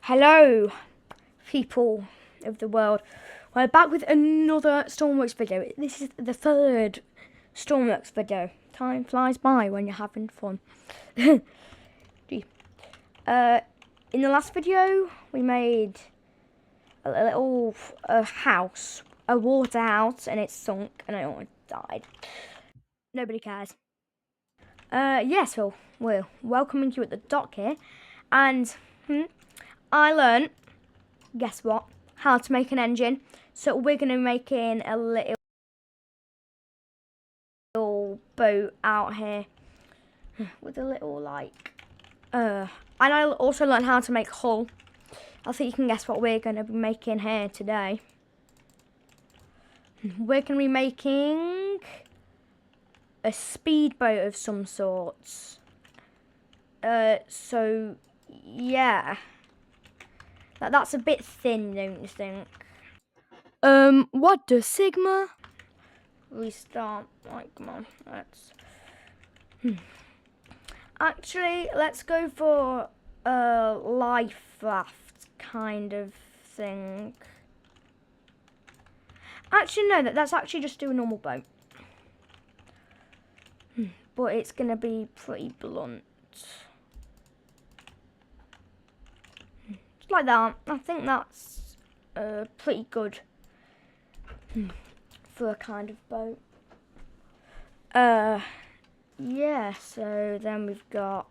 Hello, people of the world. We're back with another Stormworks video. This is the third Stormworks video. Time flies by when you're having fun. In the last video, we made a little house, a water house, and it sunk and it almost died. Nobody cares. So we're welcoming you at the dock here, and I learned, guess what, how to make an engine. So we're going to be making a little boat out here with a little and I also learned how to make hull. I think you can guess what we're going to be making here today. We're going to be making a speedboat of some sorts. So yeah. That's a bit thin, don't you think? What does Sigma? Restart. Like, come on, let's. Actually, let's go for a life raft kind of thing. Actually, no, that's actually just do a normal boat. But it's gonna be pretty blunt. Just like that. I think that's pretty good for a kind of boat. Yeah, so then we've got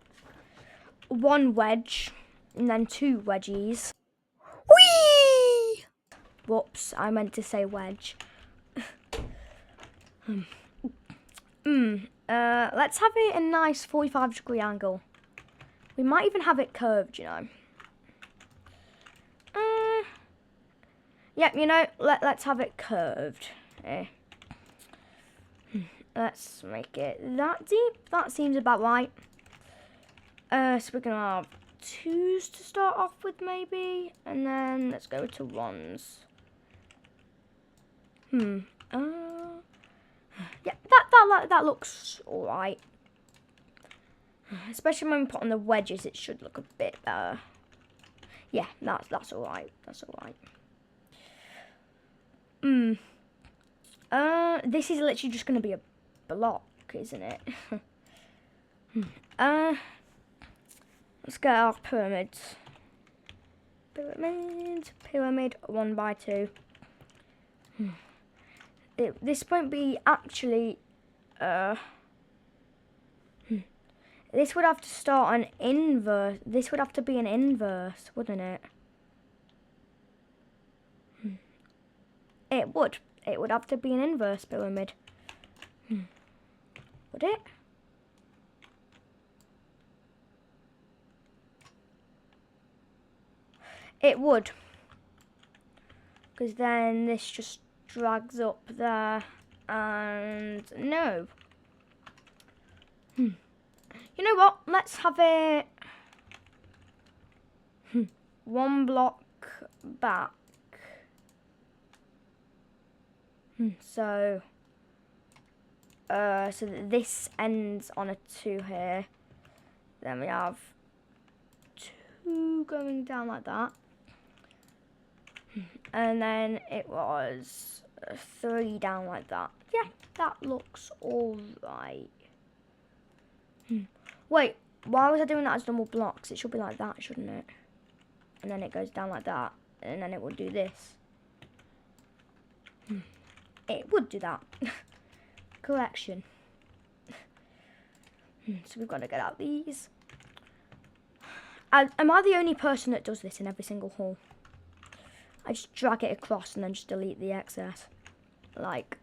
one wedge and then two wedgies. Whee! Whoops, I meant to say wedge. Let's have it a nice 45-degree angle. We might even have it curved, you know. Yeah, you know, let's have it curved. Let's make it that deep. That seems about right. So we're going to have 2s to start off with, maybe. And then let's go to 1s. Yeah, that looks alright. Especially when we put on the wedges, it should look a bit better. Yeah, that's alright. That's alright. This is literally just going to be a block, isn't it? Let's get our pyramids. Pyramid 1 by 2. This won't be actually. This would have to start an inverse. This would have to be an inverse, wouldn't it? It would. It would have to be an inverse pyramid. Would it? It would. Because then this just drags up there. And no. You know what? Let's have it 1 block back. So this ends on a 2 here. Then we have 2 going down like that. And then it was 3 down like that. Yeah, that looks alright. Wait, why was I doing that as normal blocks? It should be like that, shouldn't it? And then it goes down like that. And then it will do this. It would do that. Correction. So we've got to get out these. Am I the only person that does this in every single haul? I just drag it across and then just delete the excess. Like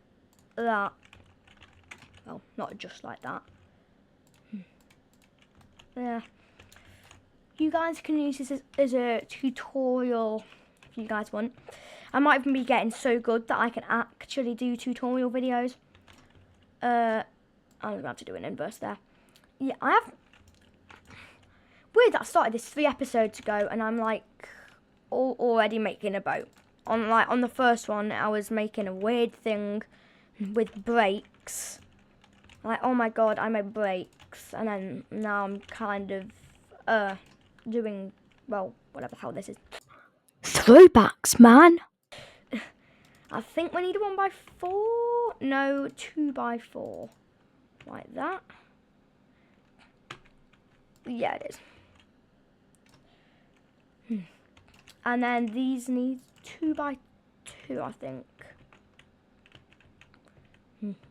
that. Well, not just like that. Yeah. You guys can use this as a tutorial if you guys want. I might even be getting so good that I can actually do tutorial videos. I'm going to have to do an inverse there. Yeah, I have. Weird that I started this 3 episodes ago and I'm like already making a boat. On the first one, I was making a weird thing with brakes. Like, oh my god, I made brakes. And then now I'm kind of doing, well, whatever the hell this is. Throwbacks, man. I think we need a 1x4. No, 2x4. Like that. Yeah, it is. And then these need 2x2, I think.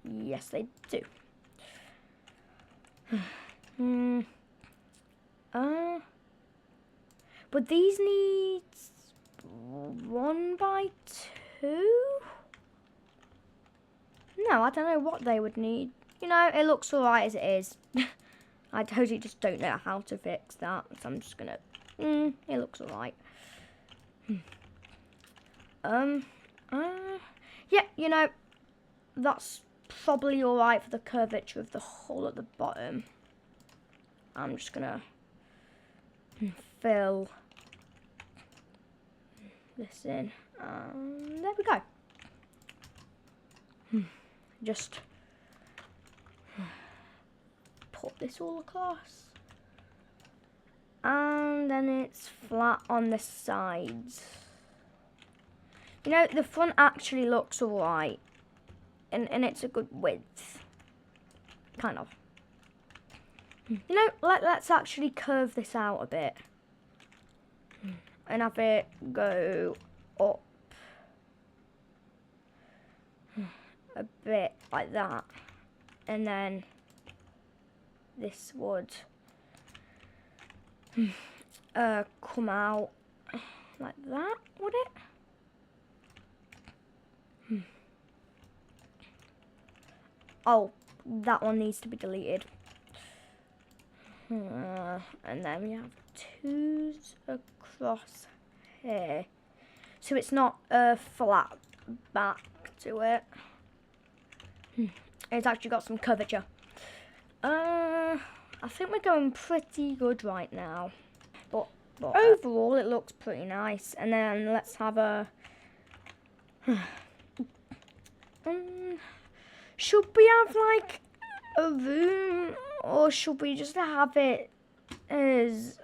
Yes, they do. But these need 1x2? No, I don't know what they would need. You know, it looks alright as it is. I totally just don't know how to fix that. So I'm just gonna... it looks alright. Yeah, you know, that's probably alright for the curvature of the hole at the bottom. I'm just gonna fill this in. There we go. Just put this all across. And then it's flat on the sides. You know, the front actually looks alright. And it's a good width. Kind of. You know, let's actually curve this out a bit. And have it go up. A bit like that. And then this would come out like that, would it? Oh, that one needs to be deleted. And then we have 2s across here. So it's not a flat back to it. It's actually got some curvature. I think we're going pretty good right now. But overall it looks pretty nice. And then let's have a... should we have like a room, or should we just have it as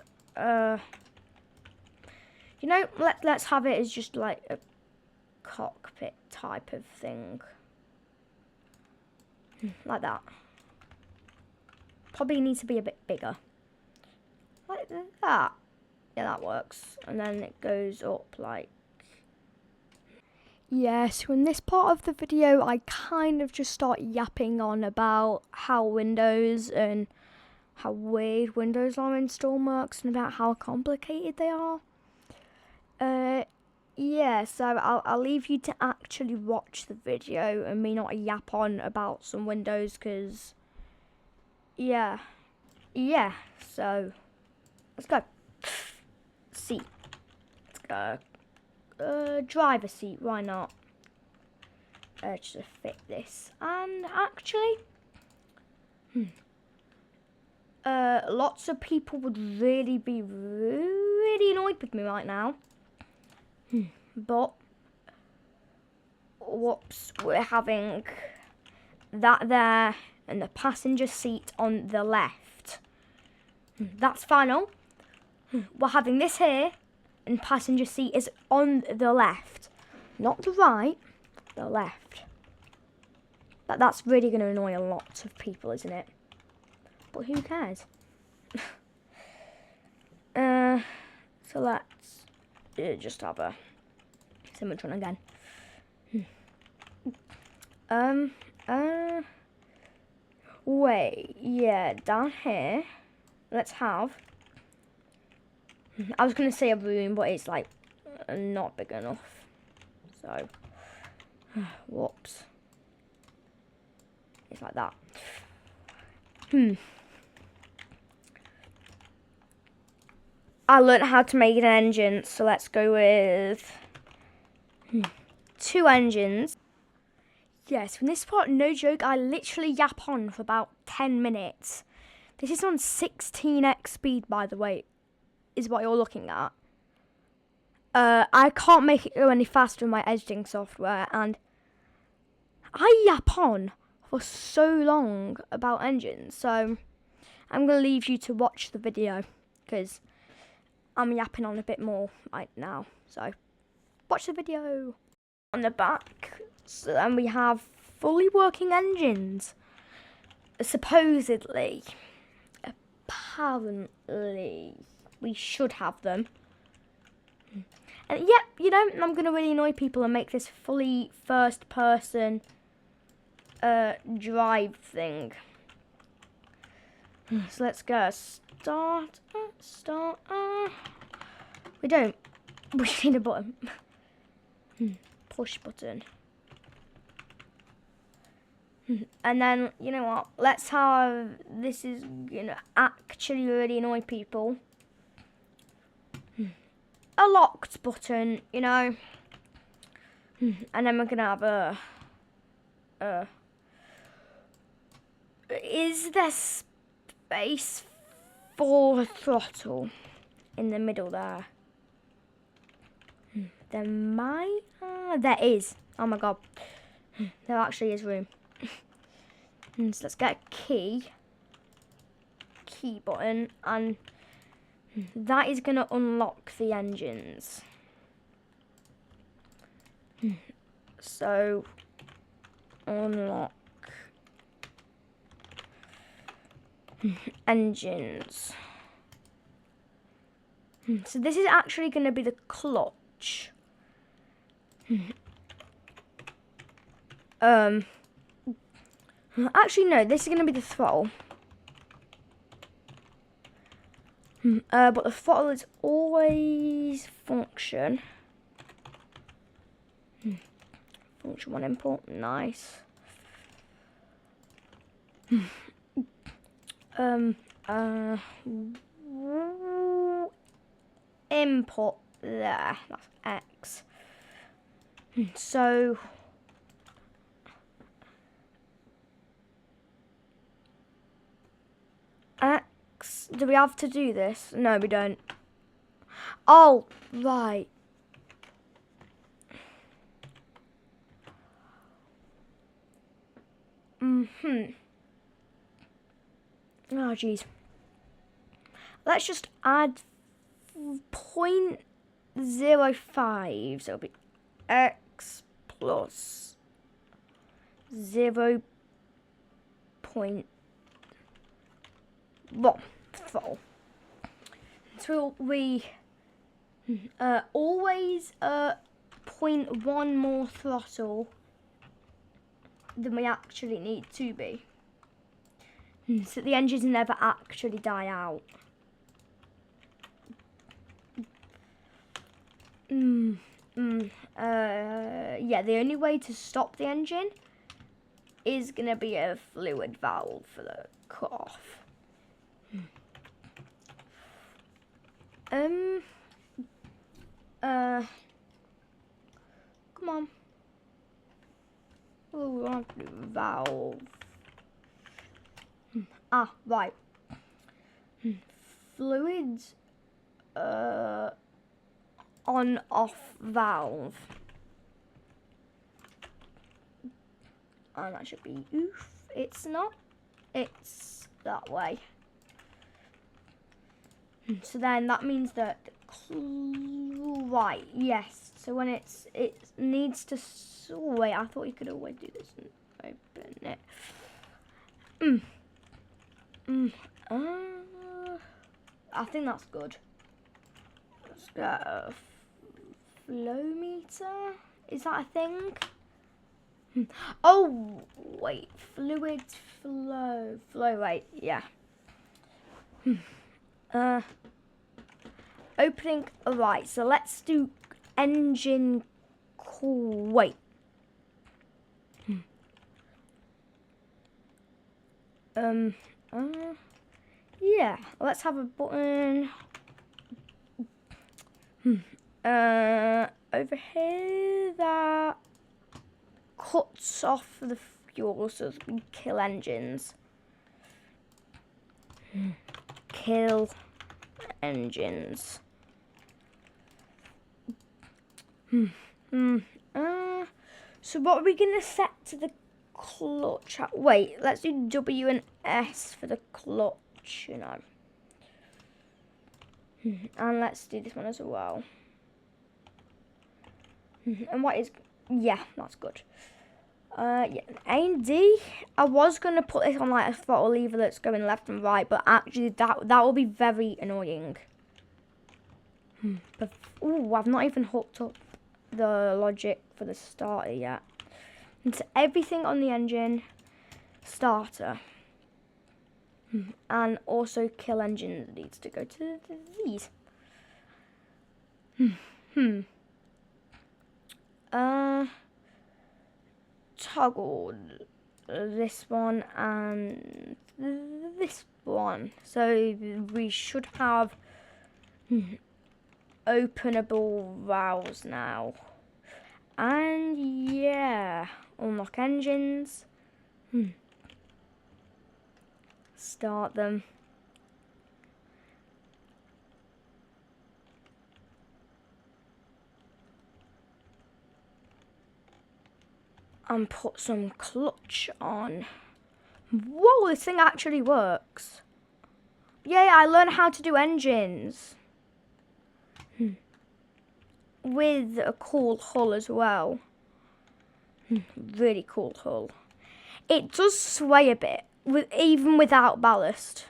you know, let's have it as just like a cockpit type of thing. Like that. Probably needs to be a bit bigger. Like that. Yeah, that works. And then it goes up like... Yeah, so in this part of the video, I kind of just start yapping on about how Windows and how weird Windows are in Stormworks and about how complicated they are. Yeah, so I'll leave you to actually watch the video and me not yap on about some Windows, because, yeah, so let's go. Seat. Let's go. Driver seat, why not? Just to fit this. And actually, lots of people would really be really annoyed with me right now. But, whoops, we're having that there and the passenger seat on the left. That's final. We're having this here. And passenger seat is on the left, not the right, the left. That's really going to annoy a lot of people, isn't it? But who cares? So let's just have a symmetron again. Wait, yeah, down here, let's have... I was going to say a room, but it's like not big enough. So, whoops. It's like that. I learned how to make an engine, so let's go with 2 engines. Yes, in this part, no joke, I literally yap on for about 10 minutes. This is on 16x speed, by the way. Is what you're looking at. I can't make it go any faster in my editing software, and I yap on for so long about engines, so I'm going to leave you to watch the video, because I'm yapping on a bit more right now. So watch the video. On the back, so then we have fully working engines. Supposedly, apparently, we should have them. And yep, you know, I'm going to really annoy people and make this fully first person drive thing. So let's go. Start. We don't. We need a button. Push button. And then, you know what? Let's have, this is going to actually really annoy people. A locked button, you know. And then we're going to have a is there space for a throttle in the middle there? There might, there is. Oh my god. There actually is room. So let's get a key button, and that is going to unlock the engines. So, unlock engines. So this is actually going to be the clutch. Actually, no, this is going to be the throttle. But the throttle is always function. Function 1 input, nice. Input there, that's X. So X, do we have to do this? No, we don't. Oh, right. Oh, jeez. Let's just add 0.05. So it'll be X plus 0.1. Throttle. So we always 0.1 more throttle than we actually need to be. So the engines never actually die out. Yeah, the only way to stop the engine is gonna be a fluid valve for the cut-off. Come on. Oh, we want to do valve. Ah, right. Fluids, on-off valve. And that should be oof. It's not. It's that way. So then that means that, right, yes. So when it needs to, oh wait, I thought you could always do this and open it. I think that's good. Let's get a flow meter. Is that a thing? Oh, wait. Fluids flow. Flow rate, yeah. Opening, right, so let's do engine cool. Wait. Yeah, let's have a button. Over here that cuts off the fuel so that we can kill engines. Kill engines. So what are we gonna set to the clutch? Wait, let's do W and S for the clutch, you know. And let's do this one as well. And what is... Yeah, that's good. Yeah, A and D. I was going to put this on like a throttle lever that's going left and right, but actually that will be very annoying. But, ooh, I've not even hooked up the logic for the starter yet. It's everything on the engine, starter, and also kill engine needs to go to these. Toggle this one and this one, so we should have openable valves now. And yeah, unlock engines, start them. And put some clutch on. Whoa, this thing actually works. Yay, I learned how to do engines. With a cool hull as well. Really cool hull. It does sway a bit, even without ballast.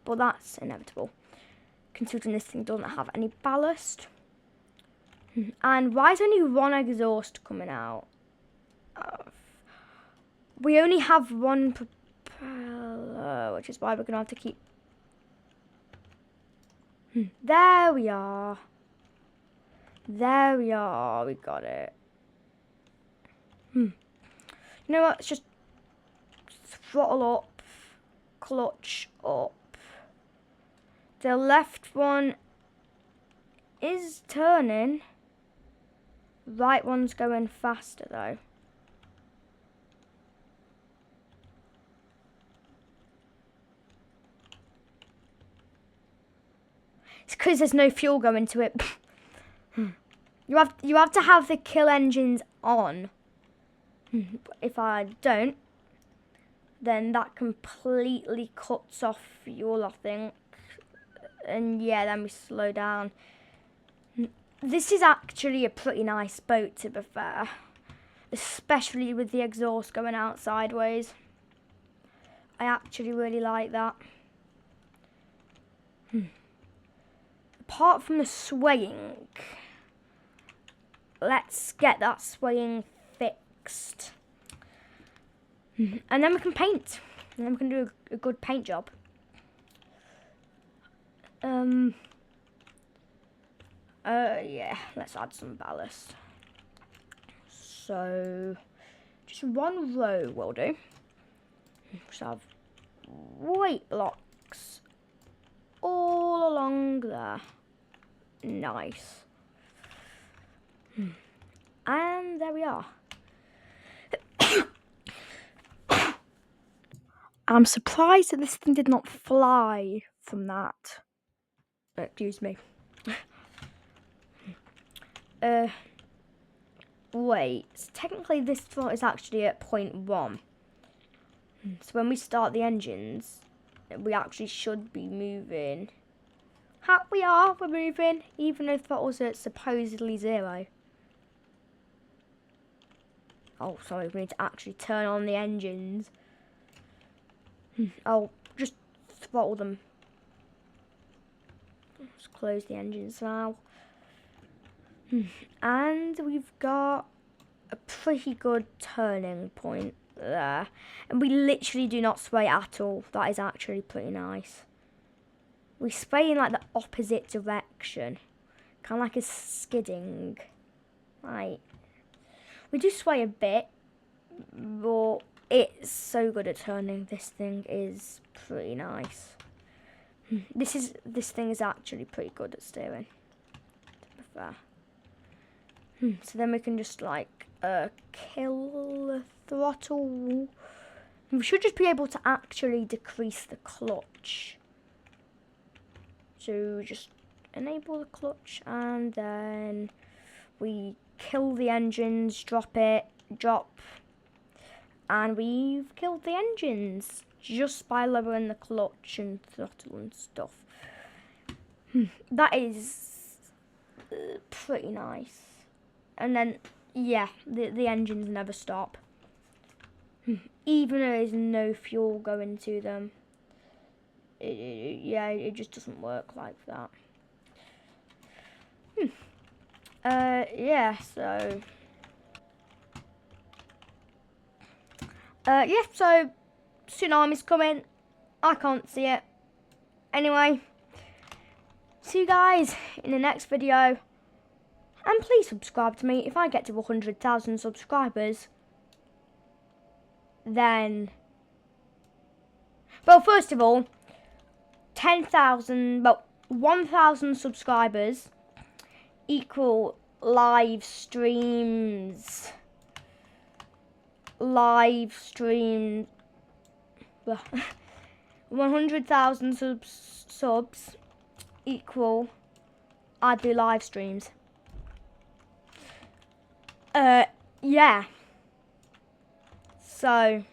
But that's inevitable, considering this thing doesn't have any ballast. And why is only one exhaust coming out? We only have one propeller, which is why we're going to have to keep... There we are. There we are. We got it. You know what? Let's just throttle up. Clutch up. The left one is turning. Right one's going faster though. It's because there's no fuel going to it. You have to have the kill engines on. If I don't, then that completely cuts off fuel, I think. And yeah, then we slow down. This is actually a pretty nice boat, to be fair. Especially with the exhaust going out sideways. I actually really like that. Apart from the swaying, let's get that swaying fixed. And then we can paint. And then we can do a good paint job. Yeah, let's add some ballast. So, just one row will do. Just have weight blocks all along there. Nice. And there we are. I'm surprised that this thing did not fly from that. Excuse me. Wait, so technically this throttle is actually at 0.1. So when we start the engines, we actually should be moving. We're moving, even though throttles are supposedly 0. Oh, sorry, we need to actually turn on the engines. I'll just throttle them. Let's close the engines now. And we've got a pretty good turning point there. And we literally do not sway at all. That is actually pretty nice. We sway in like the opposite direction. Kind of like a skidding. Right. We do sway a bit, but it's so good at turning. This thing is pretty nice. This thing is actually pretty good at steering, to be fair. So then we can just like kill the throttle. We should just be able to actually decrease the clutch. So just enable the clutch and then we kill the engines, drop, and we've killed the engines just by lowering the clutch and throttle and stuff. That is pretty nice. And then, yeah, the engines never stop. Even though there's no fuel going to them. It just doesn't work like that. Yeah, so... yeah, so tsunami's coming. I can't see it. Anyway, see you guys in the next video. And please subscribe to me. If I get to 100,000 subscribers, then... Well, first of all, 1,000 subscribers equal live streams. Live stream. 100,000 subs equal I do live streams. Yeah. So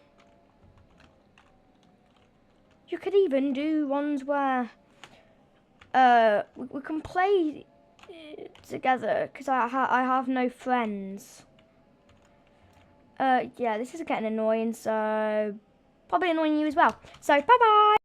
you could even do ones where we can play together, because I have no friends. Yeah, this is getting annoying, so probably annoying you as well. So bye bye.